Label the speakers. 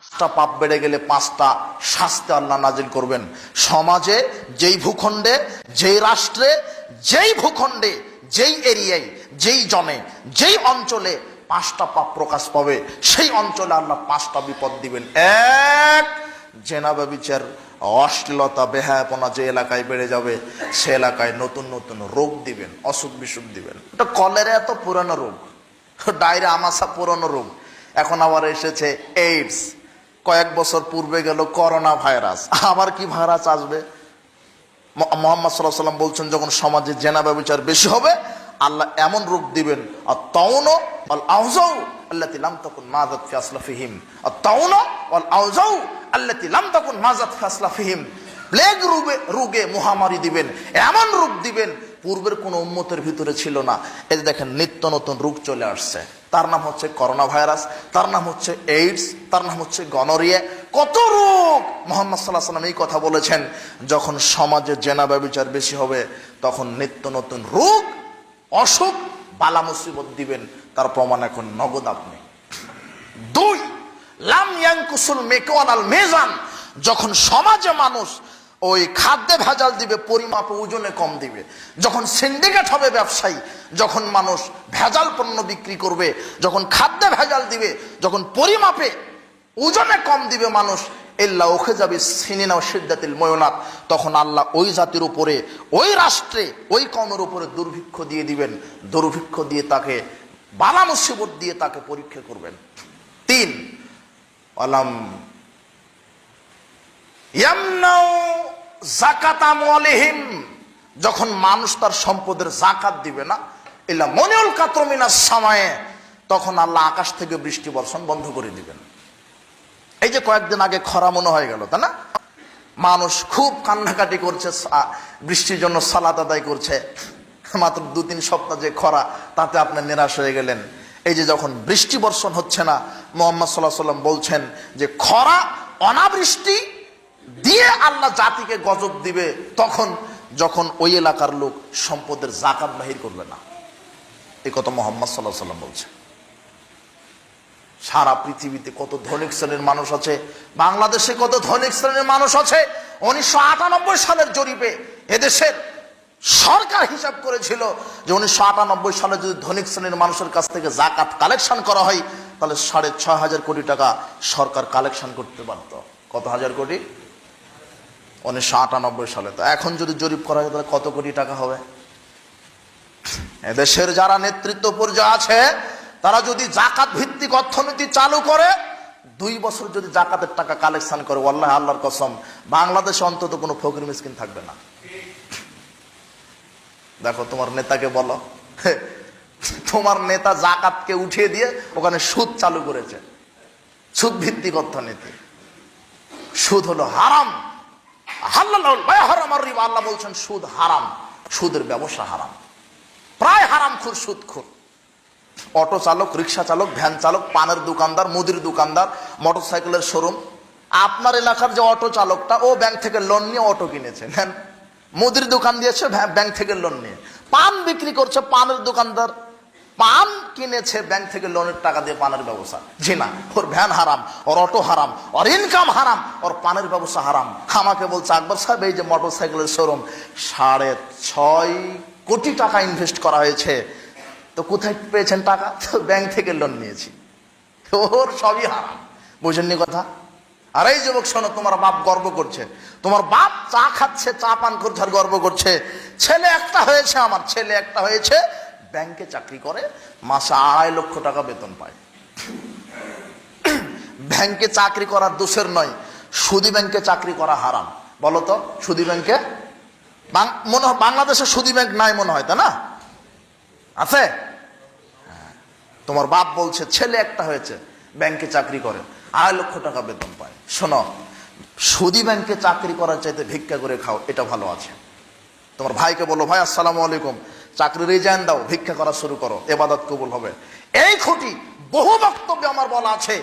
Speaker 1: পাঁচটা পাপ বেড়ে গেলে পাঁচটা শাস্তি আল্লাহ নাজিল করবেন। সমাজে যেই ভূখণ্ডে, যেই রাষ্ট্রে, যেই ভূখণ্ডে, যেই এরিয়ায়, যেই জনে, যেই অঞ্চলে পাঁচটা পাপ প্রকাশ পাবে, সেই অঞ্চলে আল্লাহ পাঁচটা বিপদ দিবেন। এক, জেনা ব্যভিচার, অশ্লীলতা, বেহায়াপনা যে এলাকায় বেড়ে যাবে, সে এলাকায় নতুন নতুন রোগ দিবেন, অসুখ বিসুখ দিবেন। এটা কলেরা এত পুরানো রোগ, ডায়রিয়া আমাশা পুরানো রোগ, এখন আবার এসেছে এইডস, কয়েক বছর পূর্বে গেল করোনা ভাইরাস, আবার কি ভাইরাস আসবে? মুহাম্মদ সাল্লাল্লাহু আলাইহি ওয়াসাল্লাম বলছেন, যখন সমাজে জেনা ব্যভিচার বেশি হবে, আল্লাহ এমন রোগ দিবেন, আত-তাউন ওয়াল আউজাউ আল্লাতী লাম তাকুন মাযাত ফি আসলাফিহিম, আত-তাউন ওয়াল আউজাউ আল্লাতী লাম তাকুন মাযাত ফি আসলাফিহিম। প্লেগ রোগে মহামারী দিবেন, এমন রোগ দিবেন পূর্বের কোন উম্মতের ভিতরে ছিল না। এই যে দেখেন, নিত্য নতুন রোগ চলে আসছে, তার নাম হচ্ছে করোনা ভাইরাস, তার নাম হচ্ছে এইডস, তার নাম হচ্ছে গনোরিয়া, কত রোগ। মুহাম্মদ সাল্লাল্লাহু আলাইহি ওয়াসাল্লাম এই কথা বলেছেন, যখন সমাজে জেনা ব্যভিচার বেশি হবে, তখন নিত্য নতুন রোগ, অসুখ, বালা মুসিবত দিবেন। তার প্রমাণ এখন নগদ আপনি। দুই, লাম ইয়ানকুসুল মিকওয়াল আল মিজান, যখন সমাজে মানুষ ওই খাদ্যে ভেজাল দিবে, পরিমাপে ওজনে কম দিবে, যখন সিন্ডিকেট হবে ব্যবসায়ী, যখন মানুষ ভেজাল পণ্য বিক্রি করবে, যখন খাদ্যে ভেজাল দিবে, যখন পরিমাপে ওজনে কম দিবে মানুষ, ইল্লা ওখে যাবে সিনিনা ও শিদ্দাতিল ময়নাত, তখন আল্লাহ ওই জাতির উপরে, ওই রাষ্ট্রে, ওই কওমের উপরে দুর্ভিক্ষ দিয়ে দিবেন। দুর্ভিক্ষ দিয়ে তাকে, বালা মুসিবত দিয়ে তাকে পরীক্ষা করবেন। তিন, আলাম ইয়ামনাউ যাকাত আমওয়ালিহিম, যখন মানুষ তার সম্পদের যাকাত দিবে না, ইল্লা মনিউল কাতরু মিনাস সামায়ে, তখন আল্লাহ আকাশ থেকে বৃষ্টি বর্ষণ বন্ধ করে দিবেন। এই যে কয়েকদিন আগে খরা মনে হয়ে গেল, তাই না? মানুষ খুব কান্নাকাটি করছে, বৃষ্টির জন্য সালাত আদায় করছে। মাত্র 2-3 সপ্তাহ যে খরা, তাতে আপনি নিরাশ হয়ে গেলেন। এই যে যখন বৃষ্টি বর্ষণ হচ্ছে না, মুহাম্মদ সাল্লাল্লাহু আলাইহি ওয়াসাল্লাম বলছেন যে খরা, অনাবৃষ্টি দিয়ে আল্লাহ জাতিকে গজব দিবে, তখন যখন ওই এলাকার লোক সম্পদের যাকাত বাহির করবে না। এই কথা মুহাম্মদ সাল্লাল্লাহু আলাইহি ওয়াসাল্লাম বলছেন। সারা পৃথিবীতে কত ধনিক শ্রেণীর মানুষ আছে, বাংলাদেশে কত ধনিক শ্রেণীর মানুষ আছে। 1998 সালের জরিপে এদেশের সরকার হিসাব করেছিল যে 1998 সালে যদি ধনিক শ্রেণীর মানুষের কাছ থেকে যাকাত কালেকশন করা হয়, তাহলে 6,500 কোটি টাকা সরকার কালেকশন করতে পারত। কত হাজার কোটি? 1998 সালে। তো এখন যদি জরিপ করা হয়, তাহলে কত কোটি টাকা হবে? এদেশের যারা নেতৃত্ব পর্যায়ে আছে, তারা যদি যাকাত ভিত্তিক অর্থনীতি চালু করে, 2 বছর যদি যাকাতের টাকা কালেকশন করে, ওয়াল্লাহি আল্লাহর কসম, বাংলাদেশে অন্তত কোনো ফকির মিসকিন থাকবে না। দেখো, তোমার নেতাকে বলো, তোমার নেতা যাকাতকে উঠিয়ে দিয়ে ওখানে সুদ চালু করেছে, সুদ ভিত্তিক অর্থনীতি। সুদ হলো হারাম, হালালুল বায় হারাম আর রিবা, আল্লাহ বলছেন সুদ হারাম, সুদের ব্যবসা হারাম, প্রায় হারামখোর, সুদখোর। অটো চালক, রিক্সা চালক, ভ্যান চালক, পানের দোকানদার, মুদির দোকানদার, মোটরসাইকেলের শোরুম, আপনার এলাকার যে অটো চালকটা, ও ব্যাংক থেকে লোন নিয়ে অটো কিনেছে, মুদির দোকান দিয়েছে ব্যাংক থেকে লোন নিয়ে, পান বিক্রি করছে, পানের দোকানদার পান কিনেছে ব্যাংক থেকে লোনের টাকা দিয়ে, পানের ব্যবসা। জি না, ওর ভ্যান হারাম, ওর অটো হারাম, ওর ইনকাম হারাম, ওর পানের ব্যবসা হারাম। আমাকে বলছে, আকবর সাহেব, এই যে মোটরসাইকেলের শোরুম, 6.5 কোটি টাকা ইনভেস্ট করা হয়েছে, তো কোথায় পেয়েছেন টাকা? তো ব্যাংক থেকে লোন নিয়েছি। ওর সবই হারাম। বুঝেননি কথা? আর এই যুবক, শোনো, তোমার বাপ গর্ব করছে, তোমার বাপ চা খাচ্ছে, চা পান করছে আর গর্ব করছে, ছেলে একটা হয়েছে, আমার ছেলে একটা হয়েছে, ব্যাংকে চাকরি করে, মাসে 2.5 লক্ষ টাকা বেতন পায়। ব্যাংকে চাকরি করার দোষের নয়, সুদী ব্যাংকে চাকরি করা হারাম। বলো তো, সুদী ব্যাংকে, মনে হয় বাংলাদেশে সুদী ব্যাংক নাই মনে হয়, তাই না? আছে? তোমার বাপ বলছে ছেলে একটা হয়েছে, ব্যাংকে চাকরি করে, 2.5 লক্ষ টাকা বেতন পায়। শোনো, সুদী ব্যাংকে চাকরি করার চাইতে ভিক্ষা করে খাও, এটা ভালো আছে। তোমার ভাইকে বলো, ভাই আসসালামু আলাইকুম, চাকরি রিজাইন দাও, ভিক্ষা করা শুরু করো, ইবাদত কবুল হবে। এই খুঁটি বহু বক্তব্যে আমার বলা আছে।